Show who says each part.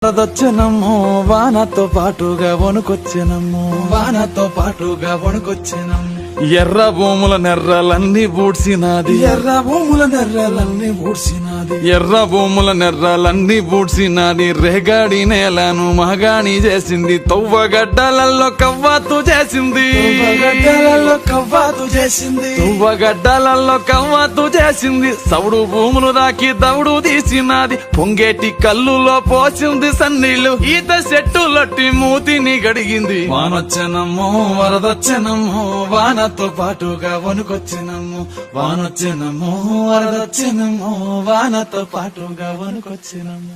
Speaker 1: వరదొచ్చెనమ్మో వానతో పాటుగా వణుకొచ్చెనమ్మో వానతో పాటుగా వణుకొచ్చెనమ్మో ఎర్ర భూముల నెర్రలన్నీ బూడ్సినాది ఎర్ర భూముల నెర్రలన్నీ బూడ్సినాది ఎర్ర భూముల నెర్రలన్నీ బూడ్సినాది రేగాడి నేలను మగాణి చేసింది తవ్వగడ్డలలో కవ్వాతు చేసింది గడ్డలలో కవ్వాతు చేసింది తువ్వగడ్డలలో కవ్వాతు చేసింది సౌడు భూములు రాకి దౌడు తీసినాది పొంగేటి కల్లులో పోసింది సన్నీళ్లు ఈత చెట్టులొట్టి మూతిని గడిగింది వానొచ్చెనమ్మో వరదొచ్చెనమ్మో వానతో పాటుగా వణుకొచ్చెనమ్మో వానొచ్చెనమ్మో వరదొచ్చెనమ్మో వానతో పాటుగా వణుకొచ్చెనమ్మో